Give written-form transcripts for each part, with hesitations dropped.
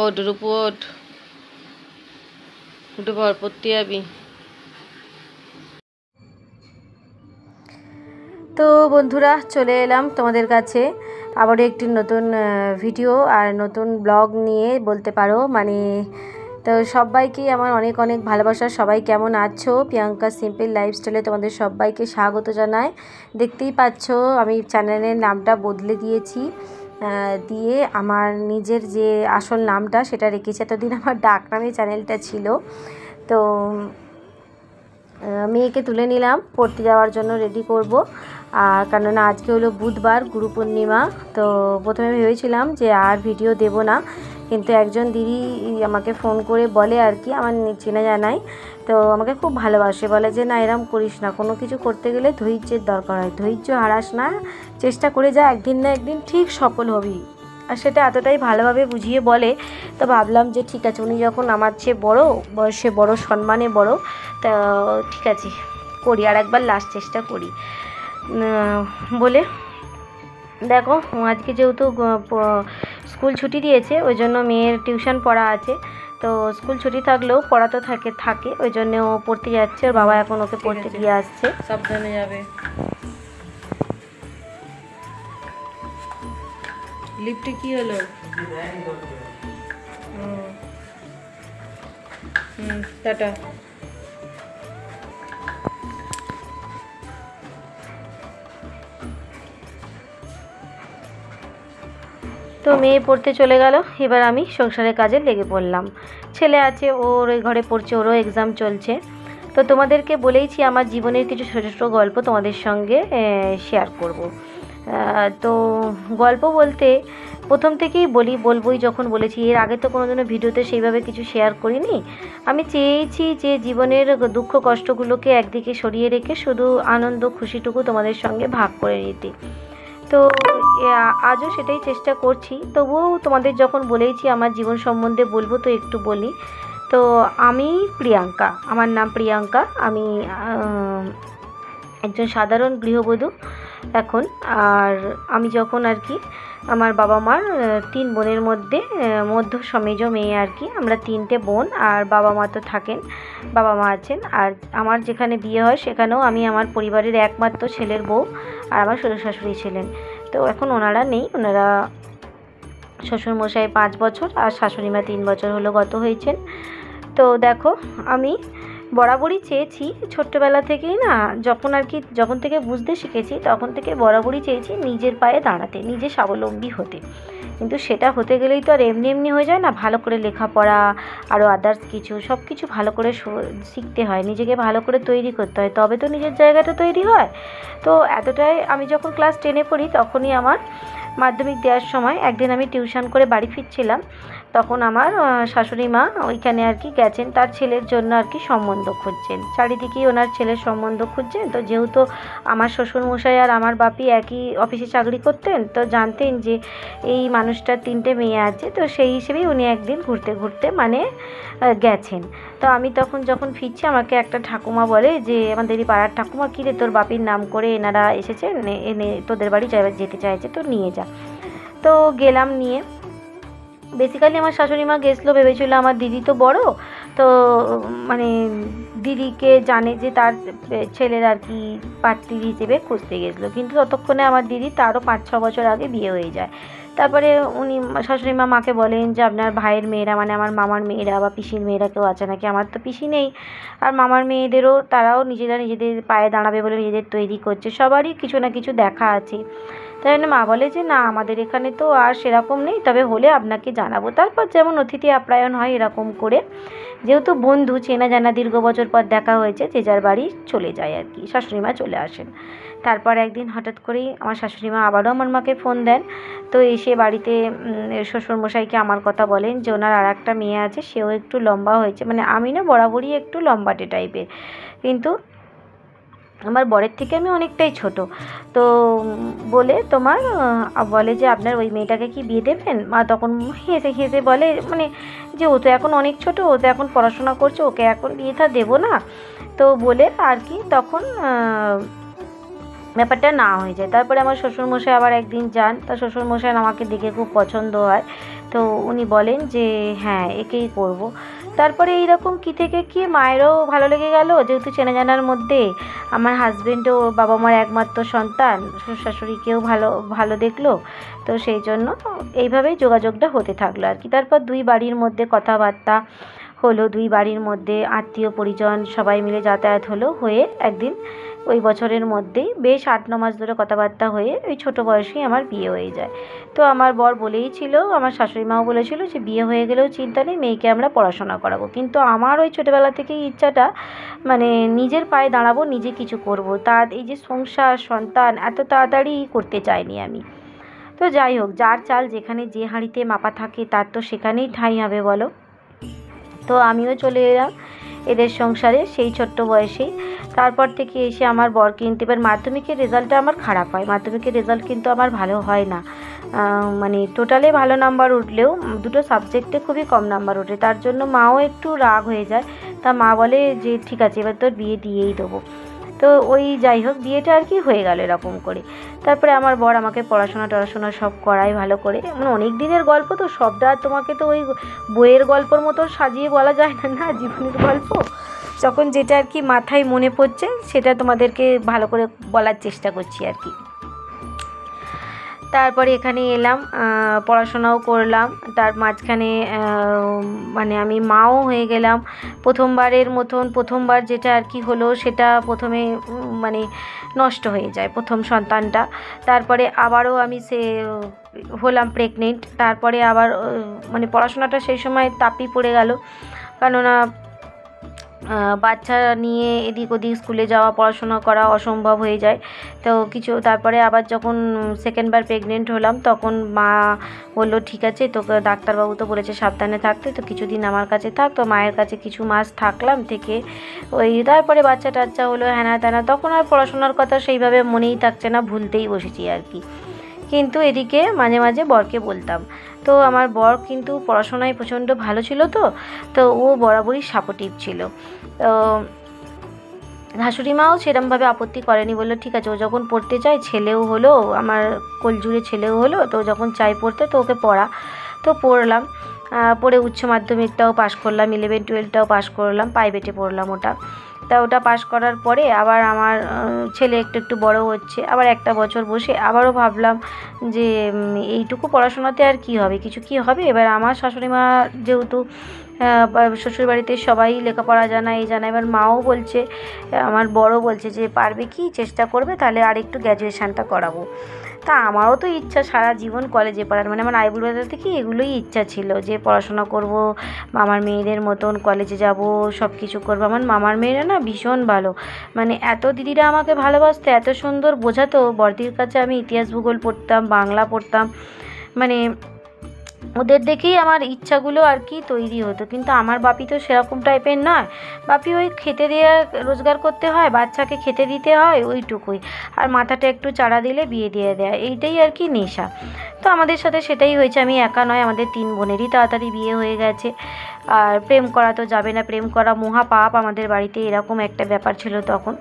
ওঠ রূপু ওঠ, উঠে পড়, পড়তে যাবি। তো বন্ধুরা, চলে এলাম তোমাদের কাছে আবারও একটি নতুন ভিডিও আর নতুন ব্লগ নিয়ে বলতে পারো। তো সবাইকে আমার অনেক অনেক ভালোবাসা। সবাই কেমন আছো? প্রিয়াঙ্কা সিম্পল লাইফস্টাইলে তোমাদের সবাইকে স্বাগত জানাই। দেখতেই পাচ্ছ আমি চ্যানেলের নামটা বদলে দিয়েছি, দিয়ে আমার নিজের যে আসল নামটা সেটা রেখেছি। এতদিন আমার ডাক নামে চ্যানেলটা ছিল। তো মেয়েকে তুলে নিলাম, পড়তে যাওয়ার জন্য রেডি করব। আর কেননা আজকে হলো বুধবার, গুরু পূর্ণিমা। তো প্রথমে ভেবেছিলাম যে আর ভিডিও দেব না, কিন্তু একজন দিদি আমাকে ফোন করে বলে আর কি, আমার চেনা জানাই, তো আমাকে খুব ভালোবাসে, বলে যে না এরম করিস না, কোনো কিছু করতে গেলে ধৈর্যের দরকার হয়, ধৈর্য হারাস না, চেষ্টা করে যা, একদিন না একদিন ঠিক সফল হবি। আর সেটা এতটাই ভালোভাবে বুঝিয়ে বলে, তো ভাবলাম যে ঠিক আছে, উনি যখন আমার চেয়ে বড়ো, বয়সে বড়ো, সম্মানে বড়ো, তা ঠিক আছে করি, আর একবার লাস্ট চেষ্টা করি বলে। দেখো আজকে যেহেতু স্কুল ছুটি দিয়েছে, ওই জন্য মেয়ের টিউশন পড়া আছে। তো স্কুল ছুটি থাকলেও পড়া তো থাকে, ওই জন্য ও পড়তে যাচ্ছে। ওর বাবা এখন ওকে পড়তে দিয়ে আসছে। সাবধানে যাবে। লিফটে কি হলো? টাটা। তো মেয়ে পড়তে চলে গেল, এবার আমি সংসারের কাজে লেগে পড়লাম। ছেলে আছে, ওর ওই ঘরে পড়ছে, ওরও এক্সাম চলছে। তো তোমাদেরকে বলেইছি আমার জীবনের কিছু ছোটো ছোটো গল্প তোমাদের সঙ্গে শেয়ার করব। তো গল্প বলতে প্রথম থেকেই বলবোই, যখন বলেছি, এর আগে তো কোনোদিনও ভিডিওতে সেইভাবে কিছু শেয়ার করিনি। আমি চেয়েছি যে জীবনের দুঃখ কষ্টগুলোকে একদিকে সরিয়ে রেখে শুধু আনন্দ খুশিটুকু তোমাদের সঙ্গে ভাগ করে নিতে। তো আজও সেটাই চেষ্টা করছি। তবুও তোমাদের যখন বলেইছি আমার জীবন সম্বন্ধে বলবো, তো একটু বলি। তো আমি প্রিয়াঙ্কা, আমার নাম প্রিয়াঙ্কা। আমি একজন সাধারণ গৃহবধূ এখন। আর আমি যখন আর কি, আমার বাবা মার 3 বোনের মধ্যে মধ্য সমেজ মেয়ে আর কি, আমরা 3টে বোন, আর বাবা মা তো থাকেন, বাবা মা আছেন। আর আমার যেখানে বিয়ে হয় সেখানেও আমি আমার পরিবারের একমাত্র ছেলের বউ, আর আমার শ্বশুর শাশুড়ি ছিলেন। তো এখন ওনারা নেই, ওনারা শ্বশুরমশাই 5 বছর আর শাশুড়িমা 3 বছর হলো গত হয়েছেন। তো দেখো আমি বরাবরই চেয়েছি ছোট্টবেলা থেকেই না, যখন থেকে বুঝতে শিখেছি তখন থেকে বরাবরই চেয়েছি নিজের পায়ে দাঁড়াতে, নিজে স্বাবলম্বী হতে। কিন্তু সেটা হতে গেলেই তো আর এমনি এমনি হয়ে যায় না। ভালো করে লেখাপড়া, আরও আদার্স কিছু সব কিছু ভালো করে শিখতে হয়, নিজেকে ভালো করে তৈরি করতে হয়, তবে তো নিজের জায়গাটা তৈরি হয়। তো এতটাই, আমি যখন ক্লাস 10-এ পড়ি তখনই আমার মাধ্যমিক দেওয়ার সময় একদিন আমি টিউশন করে বাড়ি ফিরছিলাম, তখন আমার শাশুড়ি মা ওইখানে আর কি গেছেন, তার ছেলের জন্য আর কি সম্বন্ধ খুঁজছেন, চারিদিকেই ওনার ছেলের সম্বন্ধ খুঁজছেন। তো যেহেতু আমার শ্বশুরমশাই আর আমার বাপি একই অফিসে চাকরি করতেন, তো জানতেন যে এই মানুষটার 3টে মেয়ে আছে, তো সেই হিসেবেই উনি একদিন ঘুরতে ঘুরতে গেছেন। তো আমি তখন যখন ফিরছি, আমাকে একটা ঠাকুমা বলে যে, আমাদেরই পাড়ার ঠাকুমা, কী রে তোর বাপির নাম করে এনারা এসেছেন, এনে তোদের বাড়ি যেতে চাইছে, তো নিয়ে যা। তো গেলাম নিয়ে। বেসিক্যালি আমার শাশুড়ি মা গেছিলো, ভেবেছিল আমার দিদি তো বড়, তো দিদিকে জানে যে তার ছেলের আর কি পাত্রী হিসেবে খুঁজতে গেছিলো। কিন্তু ততক্ষণে আমার দিদি তারও 5-6 বছর আগে বিয়ে হয়ে যায়। তারপরে উনি শাশুড়ি মা মাকে বলেন যে আপনার ভাইয়ের মেয়েরা, আমার মামার মেয়েরা বা পিসির মেয়েরা কেউ আছে নাকি। আমার তো পিসি নেই, আর মামার মেয়েদেরও, তারাও নিজেদের পায়ে দাঁড়াবে বলে নিজেদের তৈরি করছে, সবারই কিছু না কিছু দেখা আছে। তাই জন্য মা বলে যে না, আমাদের এখানে তো আর সেরকম নেই, তবে হলে আপনাকে জানাবো। তারপর যেমন অতিথি আপ্যায়ন হয় এরকম করে, যেহেতু বন্ধু চেনা জানা, দীর্ঘ বছর পর দেখা হয়েছে, যে যার বাড়ি চলে যায় আর কি, শাশুড়ি মা চলে আসেন। তারপর একদিন হঠাৎ করেই আমার শাশুড়ি মা আবারও আমার মাকে ফোন দেন। তো এসে বাড়িতে শ্বশুরমশাইকে আমার কথা বলেন যে ওনার আর একটা মেয়ে আছে, সেও একটু লম্বা হয়েছে, আমি না বরাবরই একটু লম্বাটে টাইপের, কিন্তু আমার বরের থেকে আমি অনেকটাই ছোট। তো বলে যে আপনার ওই মেয়েটাকে কি বিয়ে দেবেন? মা তখন হেসে হেসে বলে, যে ও তো এখন অনেক ছোট, ও তো এখন পড়াশোনা করছে, ওকে এখন বিয়েটা দেবো না। তো বলে আর কি, তখন ব্যাপারটা না হয়ে যায়। তারপরে আমার শ্বশুরমশাই আবার একদিন যান, তা শ্বশুরমশাই আমাকে দেখে খুব পছন্দ হয়, তো উনি বলেন যে হ্যাঁ একেই করব। তারপরে এইরকম কী থেকে কি মায়েরও ভালো লেগে গেল, যেহেতু চেনা জানার মধ্যে আমার হাজবেন্ডও বাবা মার একমাত্র সন্তান, শ্বশুর শাশুড়িকেও ভালো ভালো দেখলো, তো সেই জন্য এইভাবেই যোগাযোগটা হতে থাকলো আর কি। তারপর দুই বাড়ির মধ্যে কথাবার্তা হলো, দুই বাড়ির মধ্যে আত্মীয় পরিজন সবাই মিলে যাতায়াত হলো, হয়ে একদিন ওই বছরের মধ্যেই বেশ 8-9 মাস ধরে কথাবার্তা হয়ে ওই ছোটো বয়সেই আমার বিয়ে হয়ে যায়। তো আমার বর বলেই ছিল, আমার শাশুড়ি মাও বলেছিল যে বিয়ে হয়ে গেলেও চিন্তা নেই, মেয়েকে আমরা পড়াশোনা করাবো। কিন্তু আমার ওই ছোটোবেলা থেকেই ইচ্ছাটা, মানে নিজের পায়ে দাঁড়াবো, নিজে কিছু করব, তার এই যে সংসার সন্তান এত তাড়াতাড়ি করতে চাইনি আমি। তো যাই হোক, যার চাল যেখানে যে হাঁড়িতে মাপা থাকে তার তো সেখানেই ঠাঁই হবে বলো। তো আমিও চলে এলাম এদের সংসারে সেই ছোট্ট বয়সেই। তারপর থেকে এসে আমার বর কিন্তু, এবার মাধ্যমিকের রেজাল্টটা আমার খারাপ হয়, মাধ্যমিকের রেজাল্ট কিন্তু আমার ভালো হয় না, মানে টোটালে ভালো নাম্বার উঠলেও দুটো সাবজেক্টে খুবই কম নাম্বার ওঠে, তার জন্য মাও একটু রাগ হয়ে যায়। তা মা বলে যে ঠিক আছে এবার তোর বিয়ে দিয়েই দেবো। তো ওই যাই হোক, বিয়েটা আর কি হয়ে গেল এরকম করে। তারপরে আমার বর আমাকে পড়াশোনা টড়াশোনা সব করায় ভালো করে, মানে অনেক দিনের গল্প তো, সবটা আর তোমাকে তো ওই বইয়ের গল্পর মতো সাজিয়ে বলা যায় না, না জীবনের গল্প, যখন যেটা আর কি মাথায় মনে পড়ছে সেটা তোমাদেরকে ভালো করে বলার চেষ্টা করছি আর কি। তারপরে এখানে এলাম, পড়াশোনাও করলাম, তার মাঝখানে মানে আমি মাও হয়ে গেলাম। প্রথমবারের মতন প্রথমবার যেটা আর কি হলো, সেটা প্রথমে মানে নষ্ট হয়ে যায় প্রথম সন্তানটা। তারপরে আবারও আমি হলাম প্রেগনেন্ট। তারপরে আবার মানে পড়াশোনাটা সেই সময় তাপই পড়ে গেল, কেননা বাচ্চা নিয়ে এদিক ওদিক স্কুলে যাওয়া পড়াশোনা করা অসম্ভব হয়ে যায়। তো কিছু তারপরে আবার যখন সেকেন্ডবার প্রেগনেন্ট হলাম, তখন মা বললো ঠিক আছে, তোকে ডাক্তারবাবু তো বলেছে সাবধানে থাকতে, তো কিছুদিন আমার কাছে থাক। তো মায়ের কাছে কিছু মাস থাকলাম, থেকে ওই তারপরে বাচ্চা টাচ্চা হলো, হ্যানা ত্যানা, তখন আর পড়াশোনার কথা সেইভাবে মনেই থাকছে না, ভুলতেই বসেছি আর কি। কিন্তু এদিকে মাঝে মাঝে বরকে বলতাম, তো আমার বর কিন্তু পড়াশোনায় প্রচণ্ড ভালো ছিল, তো ও বরাবরই সাপোর্টিভ ছিল। তো শাশুড়ি মাও সেরমভাবে আপত্তি করেনি, বললো ঠিক আছে, ও যখন পড়তে চায়, ছেলেও হলো আমার কোলজুড়ে, ছেলেও হলো, তো যখন চাই পড়তে তো ওকে পড়া। তো পড়লাম, পড়ে উচ্চ মাধ্যমিকটাও পাশ করলাম, 11-12টাও পাশ করলাম, প্রাইভেটে পড়লাম ওটা। তা ওটা পাশ করার পরে আবার আমার ছেলে একটু একটু বড় হচ্ছে, আবার একটা বছর বসে আবারও ভাবলাম যে এইটুকু পড়াশোনাতে আর কি হবে, কিছু কি হবে। এবার আমার শাশুড়ি মা যেহেতু শ্বশুরবাড়িতে সবাই লেখাপড়া জানা, এই জানা, এবার মাও বলছে, আমার বড় বলছে যে পারবে কি, চেষ্টা করবে, তাহলে আর একটু গ্র্যাজুয়েশানটা করাবো। তা আমারও তো ইচ্ছা সারা জীবন কলেজে পড়ার, মানে আমার আইবুড়োবেলা থেকে এগুলোই ইচ্ছা ছিল যে পড়াশোনা করব, মামার মেয়েদের মতন কলেজে যাব, সব কিছু করবো। আমার মামার মেয়েরা না ভীষণ ভালো, মানে এত দিদিরা আমাকে ভালোবাসতো, এত সুন্দর বোঝাতো। বড়দির কাছে আমি ইতিহাস ভূগোল পড়তাম, বাংলা পড়তাম, মানে ওদের দেখেই আমার ইচ্ছাগুলো আর কি তৈরি হতো। কিন্তু আমার বাপি তো সেরকম টাইপের নয়, বাপি ওই খেতে দিয়ে রোজগার করতে হয়, বাচ্চাকে খেতে দিতে হয়, ওইটুকুই, আর মাথাটা একটু চাড়া দিলে বিয়ে দিয়ে দেয়, এইটাই আর কি নেশা। তো আমাদের সাথে সেটাই হয়েছে, আমি একা নয়, আমাদের 3 বোনেরই তাড়াতাড়ি বিয়ে হয়ে গেছে। আর প্রেম করা তো যাবে না, প্রেম করা মহা পাপ আমাদের বাড়িতে, এরকম একটা ব্যাপার ছিল তখন।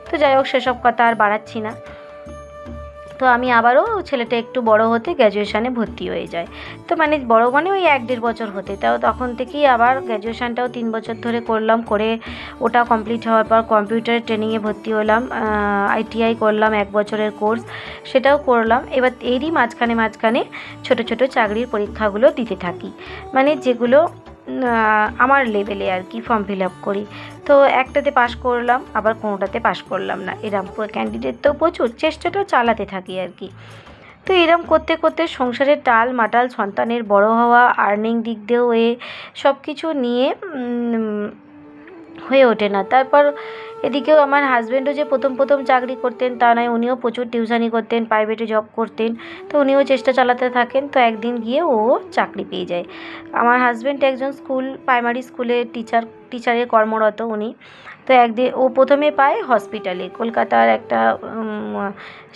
তো যাই হোক, সেসব কথা আর বাড়াচ্ছি না। তো আমি আবারও ছেলেটা একটু বড় হতে গ্র্যাজুয়েশানে ভর্তি হয়ে যায়। তো মানে বড় মানে ওই 1-1.5 বছর হতে, তাও তখন থেকেই আবার গ্র্যাজুয়েশানটাও 3 বছর ধরে করলাম, করে ওটা কমপ্লিট হওয়ার পর কম্পিউটার ট্রেনিংয়ে ভর্তি হলাম, ITI করলাম 1 বছরের কোর্স, সেটাও করলাম। এবার এরই মাঝখানে ছোট ছোট চাকরির পরীক্ষাগুলো দিতে থাকি, মানে যেগুলো আমার লেভেলে আর কি ফর্ম ফিল আপ করি। তো একটাতে পাশ করলাম, আবার কোনোটাতে পাশ করলাম না, এরম ক্যান্ডিডেট তো প্রচুর, চেষ্টাটা চালাতে থাকি আর কি। তো এরম করতে করতে সংসারের টাল মাটাল, সন্তানের বড় হওয়া, আর্নিং দিক দিয়েও সব কিছু নিয়ে হয়ে ওঠে না। তারপর এদিকেও আমার হাজব্যান্ডও যে প্রথম চাকরি করতেন তা নয়, উনিও প্রচুর টিউশানি করতেন, প্রাইভেটে জব করতেন, তো উনিও চেষ্টা চালাতে থাকেন। তো একদিন গিয়ে ও চাকরি পেয়ে যায়। আমার হাজব্যান্ড একজন প্রাইমারি স্কুলে টিচারে কর্মরত উনি। তো একদিন ও প্রথমে পায় হসপিটালে, কলকাতার একটা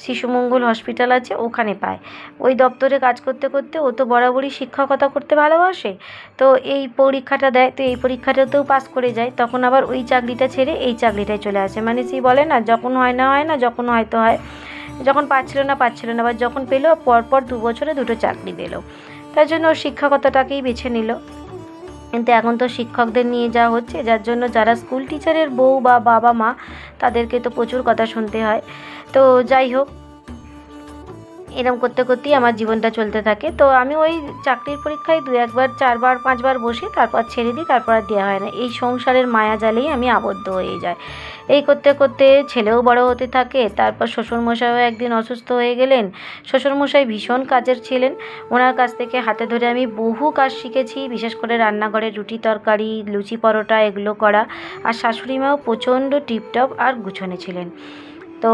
শিশুমঙ্গল হসপিটাল আছে, ওখানে পায়। ওই দপ্তরে কাজ করতে করতে ও তো বরাবরই শিক্ষকতা করতে ভালোবাসে, তো এই পরীক্ষাটা দেয়, তো এই পরীক্ষাটাতেও পাস করে যায়। তখন আবার ওই চাকরিটা ছেড়ে এই চাকরিটায় জায়গায় চলে আসে। মানে সেই বলে না, যখন হয় না, যখন হয়তো হয়, যখন পাচ্ছিল না, আবার যখন পেলো পরপর 2 বছরে 2টো চাকরি পেল। তার জন্য ও শিক্ষকতাটাকেই বেছে নিল। কিন্তু এখন তো শিক্ষকদের নিয়ে যাওয়া হচ্ছে, যার জন্য যারা স্কুল টিচারের বউ বা বাবা মা, তাদেরকে তো প্রচুর কথা শুনতে হয়। তো যাই হোক, এরম করতে করতেই আমার জীবনটা চলতে থাকে। তো আমি ওই চাকরির পরীক্ষায় 2-1 বার 4 বার 5 বার বসি, তারপর ছেড়ে দিই, তারপর আর দেওয়া হয় না। এই সংসারের মায়াজালেই আমি আবদ্ধ হয়ে যাই। এই করতে করতে ছেলেও বড় হতে থাকে। তারপর শ্বশুরমশাইও একদিন অসুস্থ হয়ে গেলেন। শ্বশুরমশাই ভীষণ কাজের ছিলেন। ওনার কাছ থেকে হাতে ধরে আমি বহু কাজ শিখেছি, বিশেষ করে রান্নাঘরে রুটি তরকারি, লুচি পরোটা এগুলো করা। আর শাশুড়িমাও প্রচণ্ড টিপটপ আর গুছনে ছিলেন। তো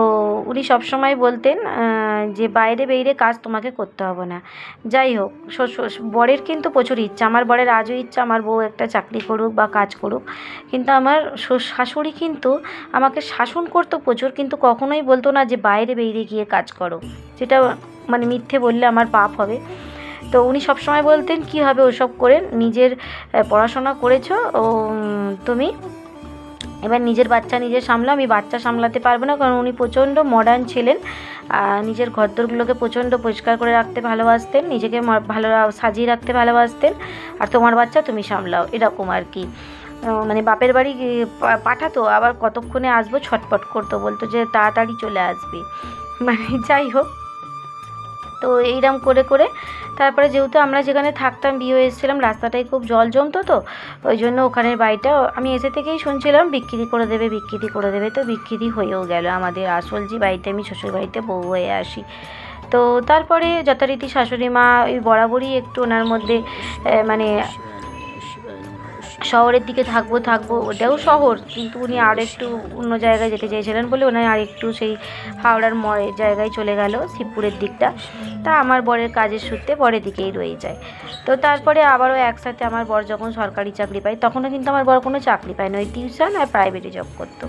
উনি সবসময় বলতেন যে বাইরে বেরিয়ে কাজ তোমাকে করতে হবে না। যাই হোক, বরের কিন্তু প্রচুর ইচ্ছা, আমার বরের আজও ইচ্ছা আমার বউ একটা চাকরি করুক বা কাজ করুক। কিন্তু আমার শাশুড়ি কিন্তু আমাকে শাসন করতো প্রচুর, কিন্তু কখনোই বলতো না যে বাইরে বেরিয়ে গিয়ে কাজ করো, যেটা মানে মিথ্যে বললে আমার পাপ হবে। তো উনি সবসময় বলতেন কী হবে ওসব করে, নিজের পড়াশোনা করেছো তুমি, এবার নিজের বাচ্চা নিজে সামলাও। আমি বাচ্চা সামলাতে পারবো না, কারণ উনি প্রচণ্ড মডার্ন ছিলেন। নিজের ঘরদোরগুলোকে প্রচণ্ড পরিষ্কার করে রাখতে ভালোবাসতেন, নিজেকে ভালো সাজিয়ে রাখতে ভালোবাসতেন। আর তোমার বাচ্চা তুমি সামলাও, এরকম আর কি। মানে বাপের বাড়ি পাঠাতো, আবার কতক্ষণে আসবো ছটপট করতো, বলতো যে তাড়াতাড়ি চলে আসবি। মানে যাই হোক, তো এইরকম করে করে তারপরে যেহেতু আমরা যেখানে থাকতাম বিয়ে হয়ে এসেছিলাম, রাস্তাটায় খুব জল জমতো, তো ওই জন্য ওখানের বাড়িটা আমি এসে থেকেই শুনছিলাম বিক্রি করে দেবে। তো বিক্রি হয়েও গেল আমাদের আসল যে বাড়িতে আমি শ্বশুর বাড়িতে বউ হয়ে আসি। তো তারপরে যথারীতি শাশুড়ি মা ওই বরাবরই একটু ওনার মধ্যে মানে শহরের দিকে থাকবো, ওটাও শহর, কিন্তু উনি আর একটু অন্য জায়গায় যেতে চেয়েছিলেন বলে উনি আর একটু সেই হাওড়ার মোড়ের জায়গায় চলে গেল, শিবপুরের দিকটা। তা আমার বরের কাজের সূত্রে পরের দিকেই রয়ে যায়। তো তারপরে আবারও একসাথে আমার বর যখন সরকারি চাকরি পায়, তখনও কিন্তু আমার বর কোনো চাকরি পায় না, ওই টিউশন আর প্রাইভেটে জব করতো।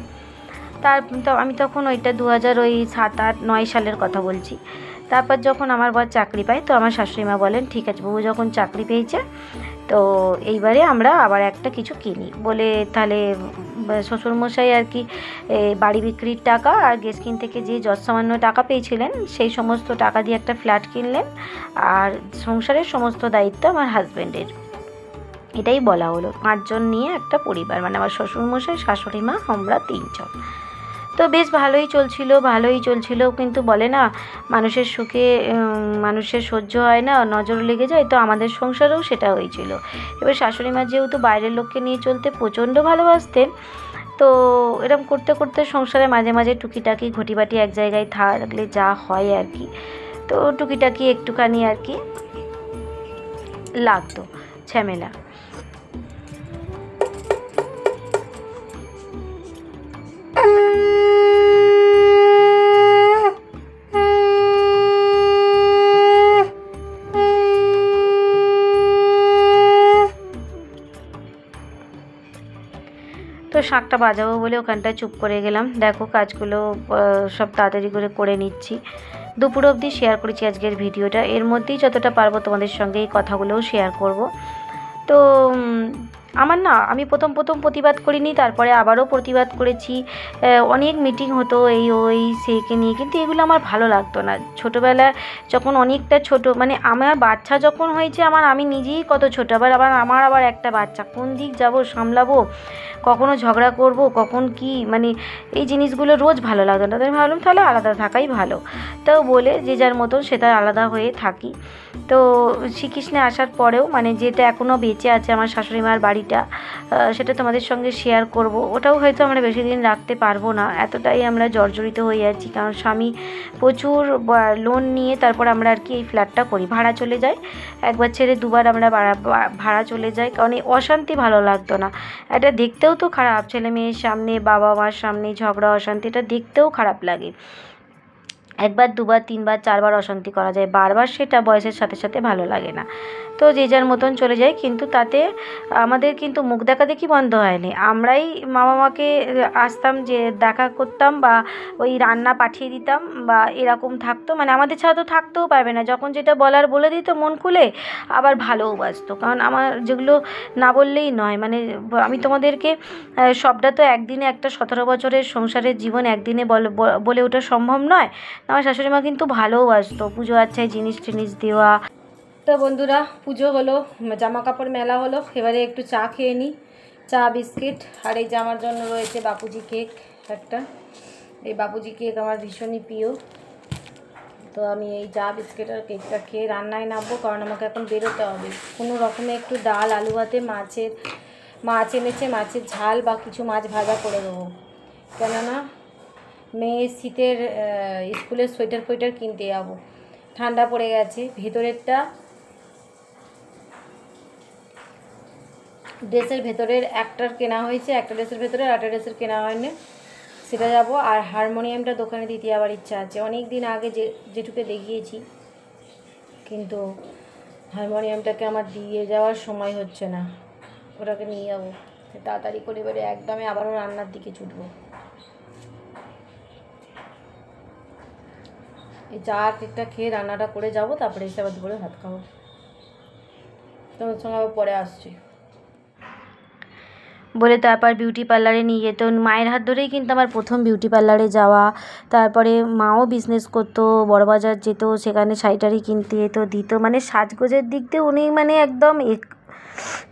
আমি তখন ওইটা 2007-8-9 সালের কথা বলছি। তারপর যখন আমার বর চাকরি পায়, তো আমার শাশুড়িমা বলেন ঠিক আছে, বউ যখন চাকরি পেয়েছে, তো এইবারে আমরা আবার একটা কিছু কিনি বলে, তাহলে শ্বশুরমশাই আর কি বাড়ি বিক্রির টাকা আর গ্যাস থেকে যে যৎসামান্য টাকা পেয়েছিলেন, সেই সমস্ত টাকা দিয়ে একটা ফ্ল্যাট কিনলেন। আর সংসারের সমস্ত দায়িত্ব আমার হাজব্যান্ডের। এটাই বলা হলো, 5 জন নিয়ে একটা পরিবার, মানে আমার শ্বশুরমশাই, শাশুড়ি মা, আমরা 3 জন। তো বেশ ভালোই চলছিল, কিন্তু বলে না মানুষের সুখে মানুষের সহ্য হয় না, নজর লেগে যায়। তো আমাদের সংসারেও সেটা হয়েছিল। এবার শাশুড়ি মা যেহেতু বাইরের লোককে নিয়ে চলতে প্রচণ্ড ভালোবাসতেন, তো এরকম করতে করতে সংসারে মাঝে মাঝে টুকিটাকি ঘটিবাটি এক জায়গায় থাকলে যা হয় আর কি, তো টুকিটাকি একটুখানি আর কি লাগতো ঝামেলা। তো শাঁখটা বাজাবো বলে ওখানটায় চুপ করে গেলাম। দেখো কাজগুলো সব তাড়াতাড়ি করে নিচ্ছি। দুপুর অবধি শেয়ার করেছি আজকের ভিডিওটা, এর মধ্যেই যতটা পারবো তোমাদের সঙ্গে এই কথাগুলোও শেয়ার করব। তো আমার না, আমি প্রথম প্রতিবাদ করিনি, তারপরে আবারও প্রতিবাদ করেছি। অনেক মিটিং হতো এই ওই সেইকে নিয়ে, কিন্তু এগুলো আমার ভালো লাগতো না। ছোটোবেলায় যখন অনেকটা ছোটো, মানে আমার বাচ্চা যখন হয়েছে আমি নিজেই কত ছোটো, আমার আবার একটা বাচ্চা, কোন দিক যাব সামলাবো, কখনো ঝগড়া করব, কখন কি, মানে এই জিনিসগুলো রোজ ভালো লাগতো না। তাই ভাবলাম তাহলে আলাদা থাকাই ভালো। তাও বলে যে যার মতন সেটা আলাদা হয়ে থাকি। তো শ্রীকৃষ্ণে আসার পরেও, মানে যেটা এখনও বেঁচে আছে আমার শাশুড়ি মার বাড়িটা, সেটা তোমাদের সঙ্গে শেয়ার করব। ওটাও হয়তো আমরা বেশি দিন রাখতে পারবো না, এতটাই আমরা জর্জরিত হয়ে যাচ্ছি। কারণ স্বামী প্রচুর লোন নিয়ে তারপর আমরা আর কি এই ফ্ল্যাটটা করি, ভাড়া চলে যাই, একবার ছেড়ে দুবার আমরা ভাড়া চলে যাই, কারণ এই অশান্তি ভালো লাগতো না। এটা দেখতেও তো খারাপ, ছেলে মেয়ের সামনে, বাবা মার সামনে ঝগড়া অশান্তি, এটা দেখতেও খারাপ লাগে। একবার দুবার তিনবার চারবার অশান্তি করা যায়, বারবার সেটা বয়সের সাথে সাথে ভালো লাগে না। তো যে যার মতন চলে যায়, কিন্তু তাতে আমাদের কিন্তু মুখ দেখাদেখি বন্ধ হয়নি। আমরাই মামাকে আসতাম, যে দেখা করতাম বা ওই রান্না পাঠিয়ে দিতাম বা এরকম থাকতো, মানে আমাদের ছাড়া তো থাকতেও পারবে না, যখন যেটা বলার বলে দিত মন খুলে, আবার ভালোও বাসতো। কারণ আমার যেগুলো না বললেই নয়, মানে আমি তোমাদেরকে সবটা তো একদিনে, একটা 17 বছরের সংসারের জীবন একদিনে বলে ওঠা সম্ভব নয়। আমার শাশুড়ি মা কিন্তু ভালোবাসতো পুজো আচ্ছায় জিনিস টিনিস দেওয়া। তো বন্ধুরা, পুজো হলো, জামা কাপড় মেলা হলো, এবারে একটু চা খেয়ে নিই, চা বিস্কিট। আর এই যে আমার জন্য রয়েছে বাপুজি কেক একটা, এই বাপুজি কেক আমার ভীষণই প্রিয়। তো আমি এই চা বিস্কিট আর কেকটা খেয়ে রান্নায় নামবো, কারণ আমাকে এখন বেরোতে হবে। কোনো রকমে একটু ডাল আলু ভাতে মাছ এনেছে, মাছের ঝাল বা কিছু মাছ ভাজা করে দেবো, কেননা মেয়ে শীতের স্কুলের সোয়েটার ফোয়েটার কিনতে যাবো, ঠান্ডা পড়ে গেছে। ভেতরেরটা ড্রেসের ভেতরের একটার কেনা হয়েছে, একটা ড্রেসের ভেতরে আর একটা ড্রেসের কেনা হয়নি, সেটা যাব। আর হারমোনিয়ামটা দোকানে দিতে যাওয়ার ইচ্ছা আছে, অনেক দিন আগে যেটুকু দেখিয়েছি, কিন্তু হারমোনিয়ামটাকে আমার দিয়ে যাওয়ার সময় হচ্ছে না, ওটাকে নিয়ে যাবো তাড়াতাড়ি করে। এবারে একদমই আবারও রান্নার দিকে ছুটবো। এই চা কেকটা খেয়ে রান্নাটা করে যাব, তারপরে এসে আবার দুপুরে ভাত খাবো। তোমার সঙ্গে আবার পরে আসছি বলে তারপর বিউটি পার্লারে নিয়ে যেত। মায়ের হাত ধরেই কিন্তু আমার প্রথম বিউটি পার্লারে যাওয়া। তারপরে মাও বিজনেস করতো, বড়বাজার যেত, সেখানে শাড়ি কিনতে যেত, দিত, মানে সাজগোজের দিক দিয়ে উনি মানে একদম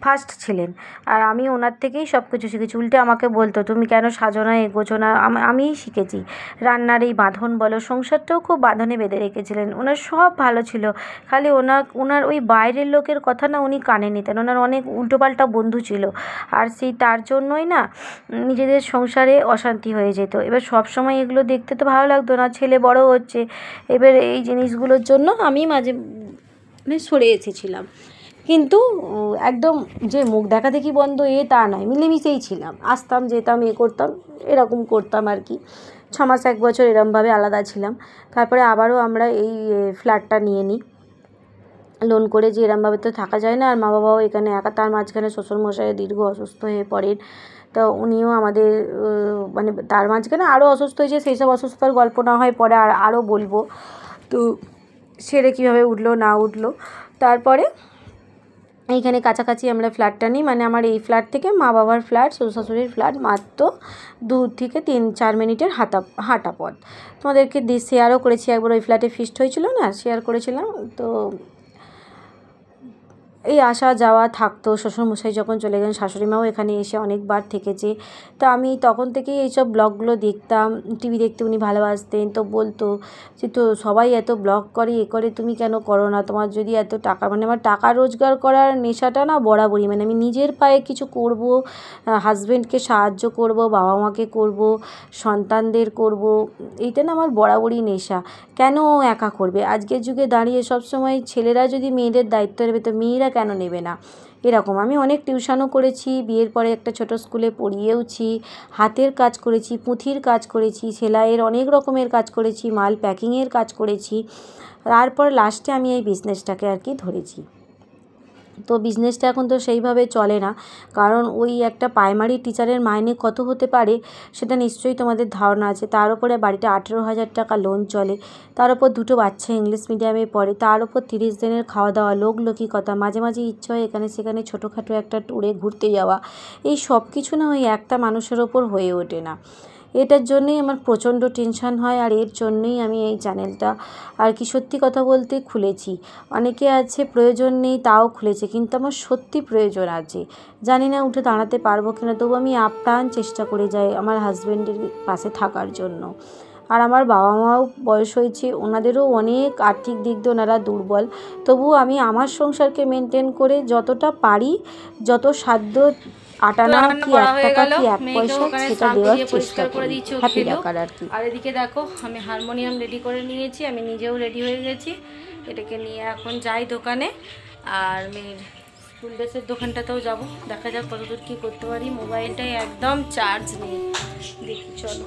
ফার্স্ট ছিলেন। আর আমি ওনার থেকেই সব কিছু শিখেছি। উল্টে আমাকে বলতো, তুমি কেন সাজো না, এগোছো না। আমিই শিখেছি রান্নার এই বাঁধন বলো, সংসারটাও খুব বাঁধনে বেঁধে রেখেছিলেন। ওনার সব ভালো ছিল, খালি ওনার ওই বাইরের লোকের কথা না উনি কানে নিতেন। ওনার অনেক উল্টোপাল্টা বন্ধু ছিল, আর তার জন্যই না নিজেদের সংসারে অশান্তি হয়ে যেত। এবার সব সময় এগুলো দেখতে তো ভালো লাগতো না, ছেলে বড় হচ্ছে, এবার এই জিনিসগুলোর জন্য আমি মাঝে সরে এসেছিলাম। কিন্তু একদম যে মুখ দেখাদেখি বন্ধ তা নয়, মিলেমিশেই ছিলাম, আসতাম যেতাম, করতাম, এরকম করতাম আর কি। 6 মাস 1 বছর এরমভাবে আলাদা ছিলাম। তারপরে আবারও আমরা এই ফ্ল্যাটটা নিয়ে নিই লোন করে, যে এরমভাবে তো থাকা যায় না। আর মা বাবাও এখানে একা, তার মাঝখানে শ্বশুরমশাই দীর্ঘ অসুস্থ হয়ে পড়েন। তো উনিও আমাদের মানে তার মাঝখানে আরও অসুস্থ হয়েছে, সেই সব অসুস্থতার গল্প না হয় পরে আরও বলবো। তো সেরে কীভাবে উঠলো না উঠলো। তারপরে এইখানে কাছাকাছি আমরা ফ্ল্যাটটা নিই, মানে আমার এই ফ্ল্যাট থেকে মা বাবার ফ্ল্যাট, শ্বশুর শাশুড়ির ফ্ল্যাট মাত্র 2 থেকে 3-4 মিনিটের হাঁটা পথ। তোমাদেরকে শেয়ারও করেছি একবার, ওই ফ্ল্যাটে ফিস্ট হয়েছিল না, শেয়ার করেছিলাম। তো এই আসা যাওয়া থাকতো। শ্বশুরমশাই যখন চলে গেলেন, শাশুড়ি মাও এখানে এসে অনেকবার থেকেছে। তো আমি তখন থেকেই এইসব ব্লগগুলো দেখতাম, টিভি দেখতে উনি ভালোবাসতেন। তো বলতো যে তো সবাই এত ব্লগ করে, করে, তুমি কেন করো না, তোমার যদি এত টাকা, মানে আমার টাকা রোজগার করার নেশাটা না বরাবরই, মানে আমি নিজের পায়ে কিছু করব, হাজব্যান্ডকে সাহায্য করব, বাবা মাকে করব, সন্তানদের করব, এইটা না আমার বরাবরই নেশা। কেন ও একা করবে? আজকের যুগে দাঁড়িয়ে সবসময় ছেলেরা যদি মেয়েদের দায়িত্ব নেবে, তো মেয়েরা কেন নেবে না? এরকম আমি অনেক টিউশনও করেছি, বিয়ের পরে একটা ছোট স্কুলে পড়িয়েওছি, হাতের কাজ করেছি, পুঁথির কাজ করেছি, সেলাইয়ের অনেক রকমের কাজ করেছি, মাল প্যাকিংয়ের কাজ করেছি। তারপর লাস্টে আমি এই বিজনেসটাকে আর কি ধরেছি। তো বিজনেসটা এখন তো সেইভাবে চলে না, কারণ ওই একটা প্রাইমারি টিচারের মাইনে কত হতে পারে সেটা নিশ্চয়ই তোমাদের ধারণা আছে। তার উপরে বাড়িতে 18,000 টাকা লোন চলে, তার উপর 2টো বাচ্চা ইংলিশ মিডিয়ামে পড়ে, তার উপর 30 দিনের খাওয়া দাওয়া, লোকলৌকিকতা, মাঝে মাঝে ইচ্ছা হয় এখানে সেখানে ছোটোখাটো একটা ট্যুরে ঘুরতে যাওয়া। এই সব কিছু না ওই একটা মানুষের ওপর হয়ে ওঠে না। এটার জন্যই আমার প্রচণ্ড টেনশান হয়, আর এর জন্যই আমি এই চ্যানেলটা আর কি সত্যি কথা বলতে খুলেছি। অনেকে আছে প্রয়োজন নেই তাও খুলেছে, কিন্তু আমার সত্যি প্রয়োজন আছে। জানি না উঠে দাঁড়াতে পারবো কিনা, তবু আমি আপ্রাণ চেষ্টা করে যাই আমার হাজব্যান্ডের পাশে থাকার জন্য। আর আমার বাবা মাও বয়স হয়েছে, ওনাদেরও অনেক আর্থিক দিক দিয়ে ওনারা দুর্বল। তবুও আমি আমার সংসারকে মেনটেন করে যতটা পারি, যত সাধ্য, আটানা কি 1 টাকা কি 1 পয়সা, সেটা দেওয়ার চেষ্টা করি, হ্যাপি রাখার আর কি। আর এদিকে দেখো আমি হারমোনিয়াম রেডি করে নিয়েছি, আমি নিজেও রেডি হয়ে গেছি। এটাকে নিয়ে এখন যাই দোকানে, আর মেয়ের স্কুল ড্রেসের দোকানটাতেও যাব, দেখা যাক কতদূর কী করতে পারি। মোবাইলটাই একদম চার্জ নেই, দেখি চলো।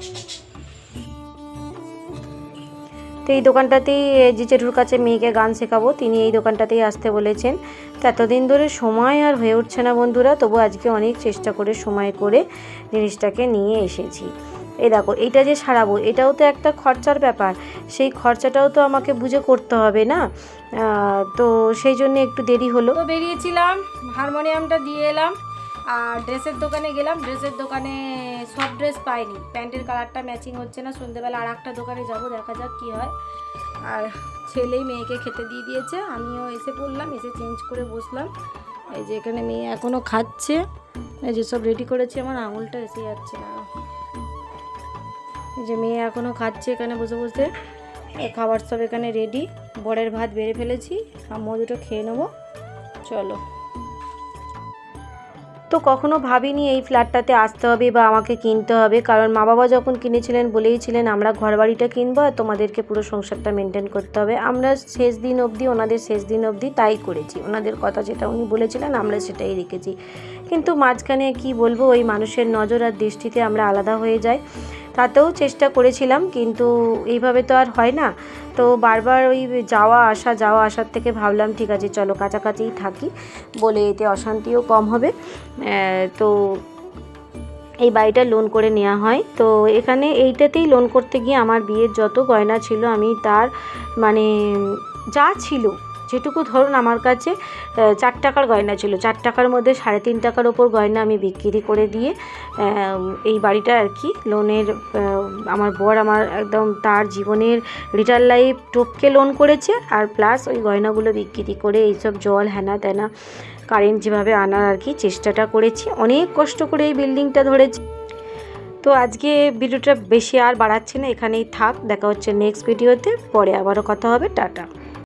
তো এই দোকানটাতেই যে জেঠুর কাছে মেয়েকে গান শেখাবো, তিনি এই দোকানটাতেই আসতে বলেছেন। তো এতদিন ধরে সময় আর হয়ে উঠছে না বন্ধুরা, তবু আজকে অনেক চেষ্টা করে সময় করে জিনিসটাকে নিয়ে এসেছি। এই দেখো, এইটা যে সারাবো এটাও তো একটা খরচার ব্যাপার, সেই খরচাটাও তো আমাকে বুঝে করতে হবে না। তো সেই জন্য একটু দেরি হলো। তো বেরিয়েছিলাম, হারমোনিয়ামটা দিয়ে এলাম আর ড্রেসের দোকানে গেলাম। ড্রেসের দোকানে সব ড্রেস পাইনি, প্যান্টের কালারটা ম্যাচিং হচ্ছে না। সন্ধ্যেবেলা আর একটা দোকানে যাব, দেখা যাক কী হয়। আর ছেলেই মেয়েকে খেতে দিয়ে দিয়েছে, আমিও এসে পড়লাম, এসে চেঞ্জ করে বসলাম। এই যে এখানে মেয়ে এখনও খাচ্ছে, এই যে সব রেডি করেছি, আমার আঙুলটা এসে যাচ্ছে না। এই যে মেয়ে এখনও খাচ্ছে এখানে বসে বসে, খাবার সব এখানে রেডি। বরের ভাত বেড়ে ফেলেছি, আমিও দুটো খেয়ে নেবো। চলো। তো কখনো ভাবিনি এই ফ্ল্যাটটাতে আসতে হবে বা আমাকে কিনতে হবে, কারণ মা বাবা যখন কিনেছিলেন বলেইছিলেন আমরা ঘরবাড়িটা কিনবো আর তোমাদেরকে পুরো সংসারটা মেনটেন করতে হবে। আমরা শেষ দিন অবধি, ওনাদের শেষ দিন অবধি তাই করেছি। ওনাদের কথা যেটা উনি বলেছিলেন আমরা সেটাই রেখেছি। কিন্তু মাঝখানে কি বলবো, ওই মানুষের নজর আর দৃষ্টিতে আমরা আলাদা হয়ে যাই। তাতেও চেষ্টা করেছিলাম, কিন্তু এইভাবে তো আর হয় না। তো বারবার ওই যাওয়া আসার থেকে ভাবলাম ঠিক আছে চলো কাছাকাছিই থাকি, বলে এতে অশান্তিও কম হবে। তো এই বাড়িটা লোন করে নেওয়া হয়। তো এখানে এইটাতেই লোন করতে গিয়ে আমার বিয়ের যত গয়না ছিল আমি তার মানে যা ছিল, যেটুকু ধরুন আমার কাছে 4 টাকার গয়না ছিল, 4 টাকার মধ্যে 3.5 টাকার ওপর গয়না আমি বিক্রি করে দিয়ে এই বাড়িটা আর কি লোনের, আমার বর আমার একদম তার জীবনের রিটায়ার লাইফ টপকে লোন করেছে। আর প্লাস ওই গয়নাগুলো বিক্রি করে এইসব জল হ্যানা ত্যানা কারেন্ট যেভাবে আনার আর কি চেষ্টাটা করেছি। অনেক কষ্ট করে এই বিল্ডিংটা ধরেছি। তো আজকে ভিডিওটা বেশি আর বাড়াচ্ছি না, এখানেই থাক। দেখা হচ্ছে নেক্সট ভিডিওতে, পরে আবারও কথা হবে। টাটা।